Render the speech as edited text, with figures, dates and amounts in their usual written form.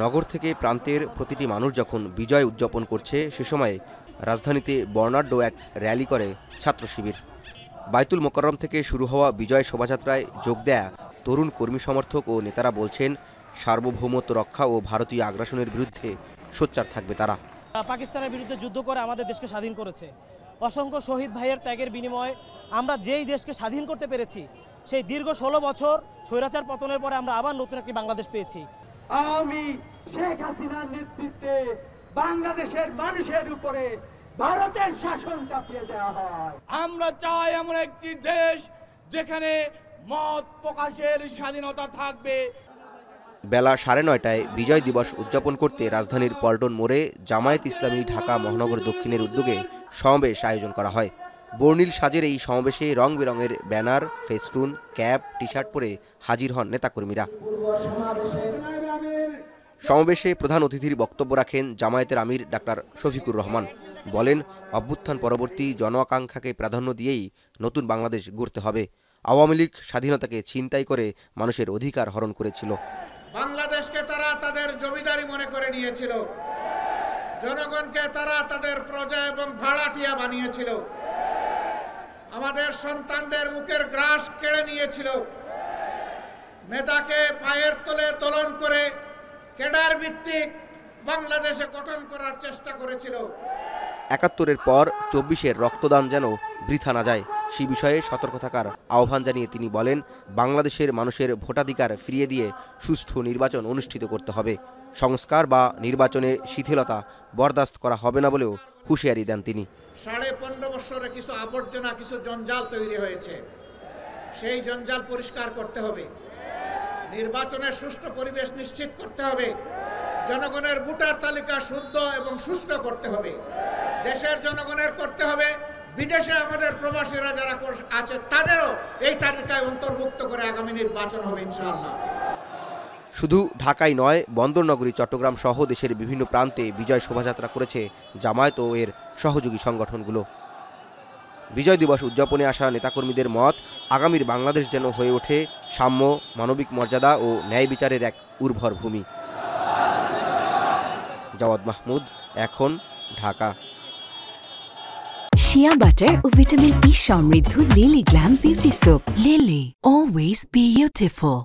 নগর থেকে প্রান্তের প্রতিটি মানুষ যখন বিজয় উদযাপন করছে সে সময় রাজধানীতে বর্ণাঢ্য এক র্যালি করে ছাত্র শিবির। বায়তুল মোকাররম থেকে শুরু হওয়া বিজয় শোভাযাত্রায় যোগ দেয়া তরুণ কর্মী সমর্থক ও নেতারা বলছেন, সার্বভৌমত্ব রক্ষা ও ভারতীয় আগ্রাসনের বিরুদ্ধে সোচ্চার থাকবে তারা। পাকিস্তানের বিরুদ্ধে যুদ্ধ করে আমাদের দেশকে স্বাধীন করেছে। অসংখ্য শহীদ ভাইয়ের ত্যাগের বিনিময়ে আমরা যেই দেশকে স্বাধীন করতে পেরেছি, সেই দীর্ঘ 16 বছর স্বৈরাচার পতনের পরে আমরা আবার নতুন একটি বাংলাদেশ পেয়েছি। আমি শেখ হাসিনার নেতৃত্বে বাংলাদেশের মানুষের উপরে ভারতের শাসন চাপিয়ে দেওয়া হয়। আমরা চাই এমন একটি দেশ যেখানে মত প্রকাশের স্বাধীনতা থাকবে। বেলা 9:30টায় বিজয় দিবস উদযাপন করতে রাজধানীর পল্টন মোড়ে জামায়াত ইসলামী ঢাকা মহানগর দক্ষিণের উদ্যোগে সমাবেশ আয়োজন করা হয়। বর্ণিল সাজের এই সমাবেশে রং বেরঙের banner, festoon, cap, T shirt পরে হাজির হন নেতাকর্মীরা। সমাবেশে প্রধান অতিথির বক্তব্য রাখেন জামায়াতের আমির ডাক্তার শফিকুর রহমান। বলেন, অভ্যুত্থান পরবর্তী জন আকাঙ্ক্ষাকে প্রাধান্য দিয়েই নতুন বাংলাদেশ গড়তে হবে। আওয়ামী লীগ স্বাধীনতাকে ছিনতাই করে মানুষের অধিকার হরণ করেছিল। বাংলাদেশকে তারা তাদের জমিদারি মনে করে নিয়েছিল, জনগণকে তারা তাদের প্রজা এবং ভাড়াটিয়া বানিয়েছিল, আমাদের সন্তানদের মুখের গ্রাস কেড়ে নিয়েছিল, মেধাকে পায়ের তলে দোলন করে ক্যাডার ভিত্তিক বাংলাদেশে গঠন করার চেষ্টা করেছিল। ৭১-এর পর ২৪-এর রক্তদান যেন বৃথা না যায় সে বিষয়ে সতর্ক থাকার আহ্বান জানিয়ে তিনি বলেন, বাংলাদেশের মানুষের ভোটাধিকার ফিরিয়ে দিয়ে সুষ্ঠু নির্বাচন অনুষ্ঠিত করতে হবে। সংস্কার বা নির্বাচনে শিথিলতা বরদাস্ত করা হবে না বলেও হুঁশিয়ারি দেন তিনি। 15.5 বছরে কিছু আবর্জনা, কিছু জঞ্জাল তৈরি হয়েছে, সেই জঞ্জাল পরিষ্কার করতে হবে। নির্বাচনের সুষ্ঠু পরিবেশ নিশ্চিত করতে হবে। জনগণের ভোটার তালিকা শুদ্ধ এবং সুষ্ঠু করতে হবে। দেশের জনগণের করতে হবে, বিদেশে আমাদের প্রবাসীরা যারা আছে তাদেরও এই তালিকায় অন্তর্ভুক্ত করে আগামী নির্বাচন হবে ইনশাআল্লাহ। শুধু ঢাকাই নয়, বন্দরনগরী চট্টগ্রাম সহ দেশের বিভিন্ন প্রান্তে বিজয় শোভাযাত্রা করেছে জামায়াত ও এর সহযোগী সংগঠনগুলো। বিজয় দিবস উদযাপনে আসা নেতাকর্মীদের মত, আগামীর বাংলাদেশ যেন হয়ে ওঠে সাম্য, মানবিক মর্যাদা ও ন্যায় বিচারের এক উর্বর ভূমি। জাওয়াদ মাহমুদ, এখন, ঢাকা। শিয়া বাটার ও ভিটামিন ই সমৃদ্ধ lily glam beauty soap. Lily, always beautiful.